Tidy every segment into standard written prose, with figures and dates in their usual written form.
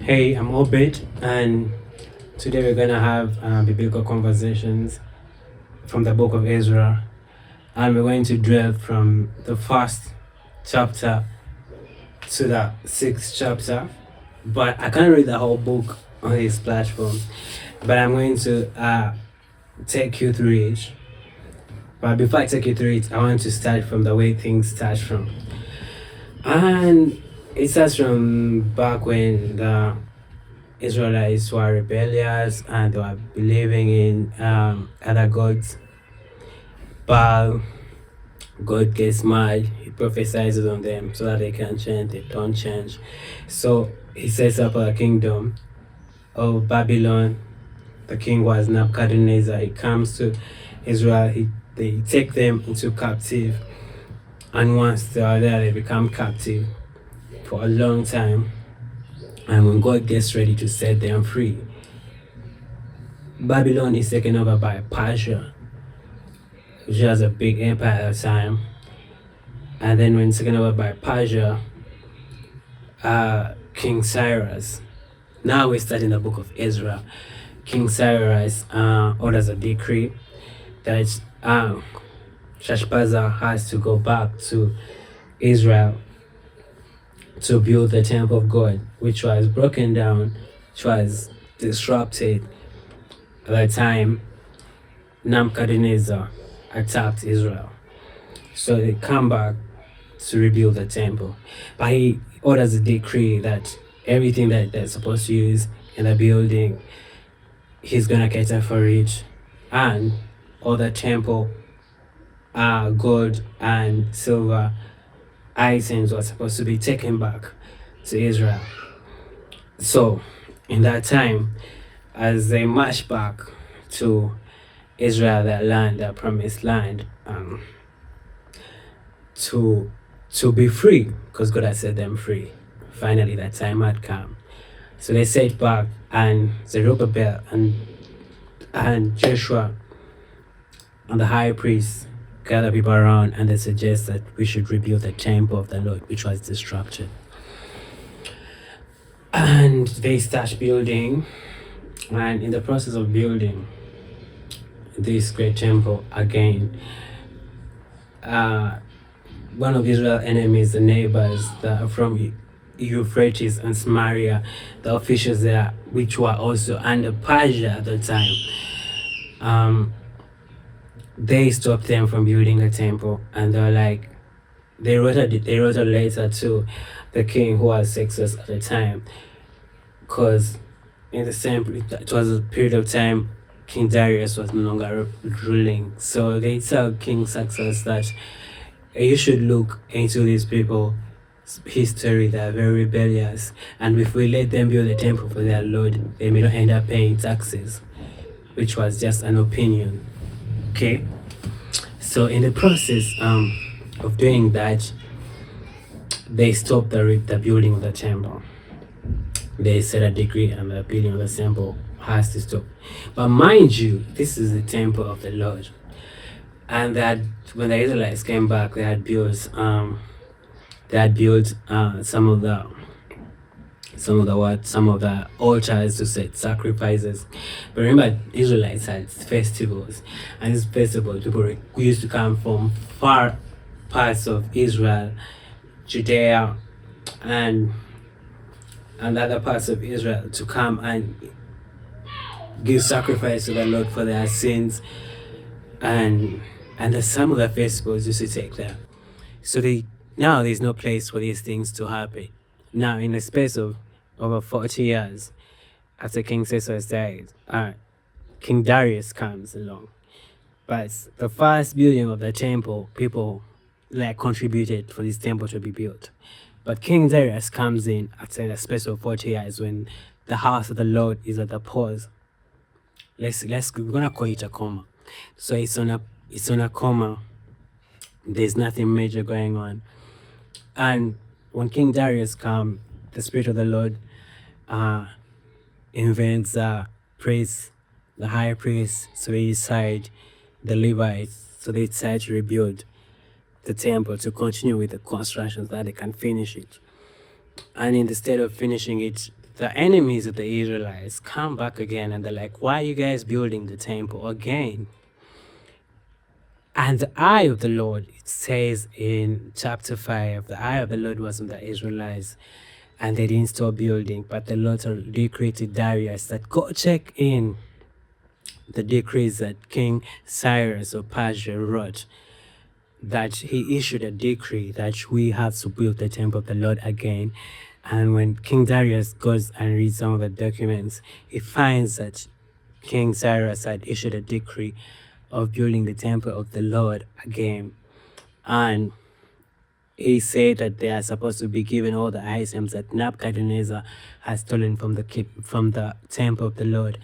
Hey, I'm Obed, and today we're gonna have biblical conversations from the book of Ezra, and we're going to dwell from the first chapter to the sixth chapter. But I can't read the whole book on this platform, but I'm going to take you through it. But before I take you through it, I want to start from the way things start from, and it starts from back when the Israelites were rebellious and they were believing in other gods. Baal, God gets mad, he prophesies on them so that they can change, they don't change. So he sets up a kingdom of Babylon. The king was Nebuchadnezzar. He comes to Israel, they take them into captive, and once they are there, they become captive for a long time. And when God gets ready to set them free, Babylon is taken over by Persia, which has a big empire at the time. And then when it's taken over by Persia, King Cyrus. Now we're starting the book of Ezra. King Cyrus orders a decree that Shashbaza has to go back to Israel to build the temple of God, which was broken down, which was disrupted at the time Nebuchadnezzar attacked Israel. So they come back to rebuild the temple. But he orders a decree that everything that they're supposed to use in the building, he's gonna cater for it. And all the temple gold and silver items were supposed to be taken back to Israel. So in that time, as they march back to Israel, their land, their promised land, to be free, because God had set them free. Finally, that time had come. So they set back, and Zerubbabel and Joshua and the high priest gather people around, and they suggest that we should rebuild the temple of the Lord, which was disrupted. And they start building, and in the process of building this great temple again, one of Israel's enemies, the neighbors that are from Euphrates and Samaria, the officials there, which were also under Persia at the time, they stopped them from building the temple, and they're like, they wrote a letter to the king who was Xerxes at the time, because in the same, it was a period of time King Darius was no longer ruling. So they tell King Xerxes that you should look into these people history. They are very rebellious, and if we let them build a temple for their Lord, they may not end up paying taxes, which was just an opinion. Okay, so in the process of doing that, they stopped the building of the temple. They set a decree, and the building of the temple has to stop. But mind you, this is the temple of the Lord, and that when the Israelites came back, they had built some of the altars to set sacrifices. But remember, Israelites had festivals, and these festivals, people used to come from far parts of Israel, Judea, and other parts of Israel to come and give sacrifice to the Lord for their sins, and some of the festivals used to take there. So now there's no place for these things to happen. Now, in the space of over 40 years after King Xerxes died, King Darius comes along. But the first building of the temple, people contributed for this temple to be built. But King Darius comes in after a space of 40 years when the house of the Lord is at the pause. We're gonna call it a coma. So it's on a coma. There's nothing major going on. And when King Darius comes, the Spirit of the Lord invents the priest, the high priest, so they decide, the Levites, so they decide to rebuild the temple, to continue with the construction so that they can finish it. And instead of finishing it, the enemies of the Israelites come back again, and they're like, why are you guys building the temple again? And the eye of the Lord, it says in chapter 5, the eye of the Lord was on the Israelites, and they didn't stop building. But the Lord decreed to Darius that go check in the decrees that King Cyrus of Persia wrote, that he issued a decree that we have to build the temple of the Lord again. And when King Darius goes and reads some of the documents, he finds that King Cyrus had issued a decree of building the temple of the Lord again. And he said that they are supposed to be given all the items that Nebuchadnezzar has stolen from the temple of the Lord.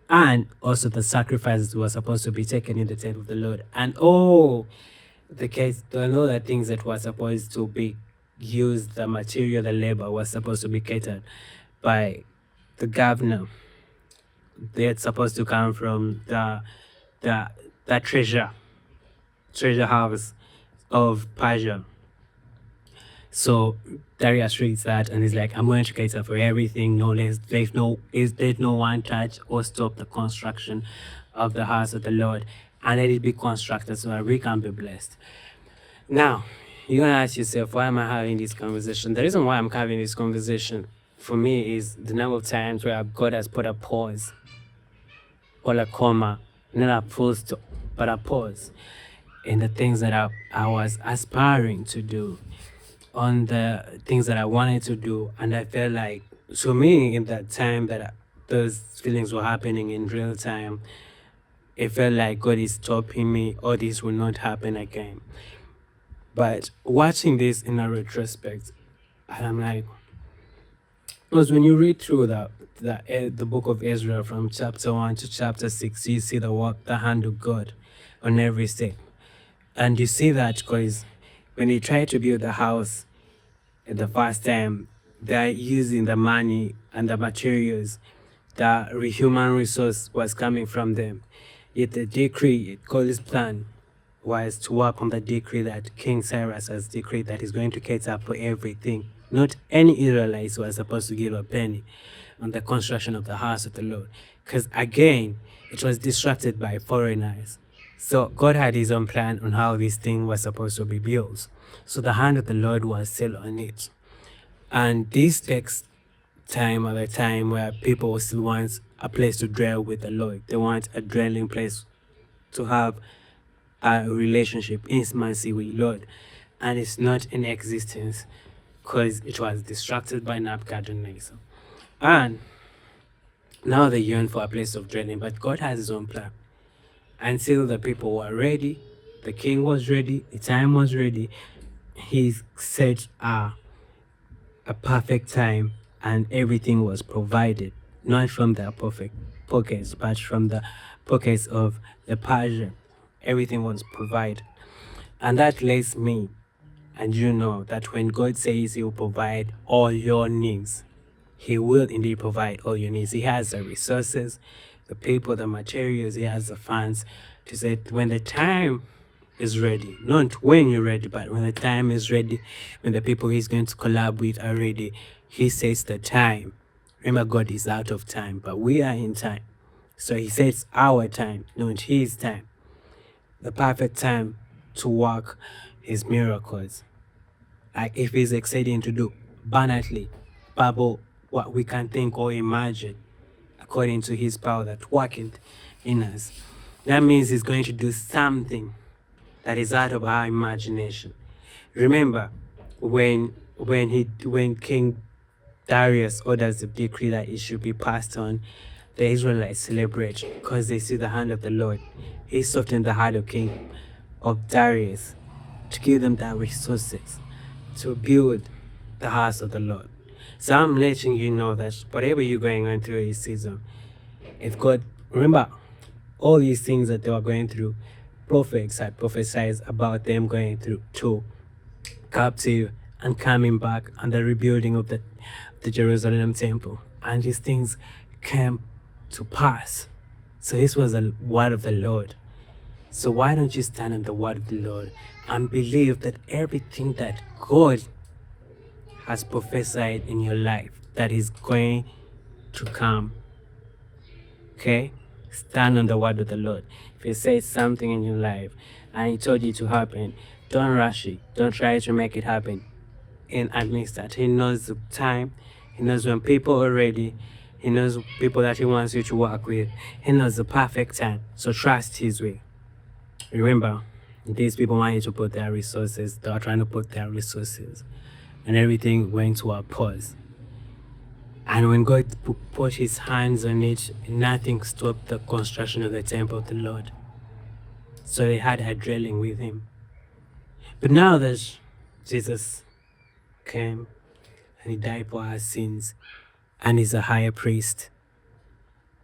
And also the sacrifices were supposed to be taken in the temple of the Lord. And all the things that were supposed to be used, the material, the labor was supposed to be catered by the governor. They're supposed to come from the treasure house of Persia. So Darius reads that and he's like, I'm going to cater for everything. There's no one touch or stop the construction of the house of the Lord, and let it be constructed so that we can be blessed. Now, you're gonna ask yourself, why am I having this conversation? The reason why I'm having this conversation for me is the number of times where God has put a pause or a comma, not a full stop, but a pause in the things that I was aspiring to do, on the things that I wanted to do. And I felt like, to me, in that time that those feelings were happening in real time, it felt like God is stopping me, or this will not happen again. But watching this in a retrospect, I'm like, because when you read through the book of Ezra from chapter 1 to chapter 6, you see the hand of God on every step. And you see that because when they try to build the house the first time, they're using the money and the materials, the human resource was coming from them. Yet the decree, God's plan, was to work on the decree that King Cyrus has decreed, that he's going to cater for everything. Not any Israelites were supposed to give a penny on the construction of the house of the Lord, because again, it was disrupted by foreigners. So God had his own plan on how this thing was supposed to be built. So the hand of the Lord was still on it. And this takes time, at a time where people still want a place to dwell with the Lord. They want a dwelling place to have a relationship, intimacy with Lord. And it's not in existence because it was distracted by Nebuchadnezzar. And now they yearn for a place of dwelling, but God has his own plan. Until the people were ready, the king was ready, the time was ready, he set a perfect time, and everything was provided, not from their perfect pockets, but from the pockets of the Persian. Everything was provided. And that lets me and you know that when God says he will provide all your needs, he will indeed provide all your needs. He has the resources, the people, the materials, he has the funds to say when the time is ready, not when you're ready, but when the time is ready, when the people he's going to collab with are ready, he says the time. Remember, God is out of time, but we are in time. So he says our time, not his time. The perfect time to work his miracles. Like if he's exciting to do abundantly above what we can think or imagine, according to his power that worketh in us. That means he's going to do something that is out of our imagination. Remember, when King Darius orders the decree that it should be passed on, the Israelites celebrate because they see the hand of the Lord. He softened the heart of King of Darius to give them the resources to build the house of the Lord. So I'm letting you know that whatever you're going on through this season, if God, remember, all these things that they were going through, prophets had prophesied about them going through to captive and coming back and the rebuilding of the Jerusalem temple. And these things came to pass. So this was the word of the Lord. So why don't you stand on the word of the Lord and believe that everything that God has prophesied in your life that is going to come. Okay? Stand on the word of the Lord. If He says something in your life and He told you to happen, don't rush it. Don't try to make it happen. And admit that He knows the time. He knows when people are ready. He knows people that He wants you to work with. He knows the perfect time. So trust His way. Remember, these people want you to put their resources. They are trying to put their resources. And everything went to a pause. And when God put His hands on it, nothing stopped the construction of the temple of the Lord. So they had her dwelling with Him. But now that Jesus came and He died for our sins and is a higher priest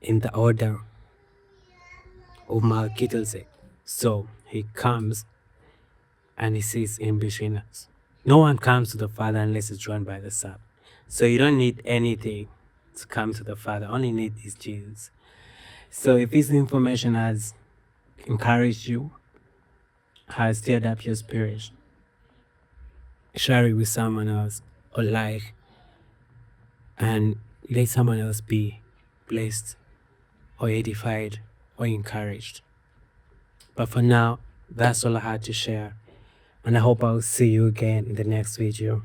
in the order of Melchizedek, so He comes and He sits in between us. No one comes to the Father unless it's drawn by the Son. So you don't need anything to come to the Father. All you need is Jesus. So if this information has encouraged you, has stirred up your spirit, share it with someone else or like, and let someone else be blessed or edified or encouraged. But for now, that's all I had to share. And I hope I'll see you again in the next video.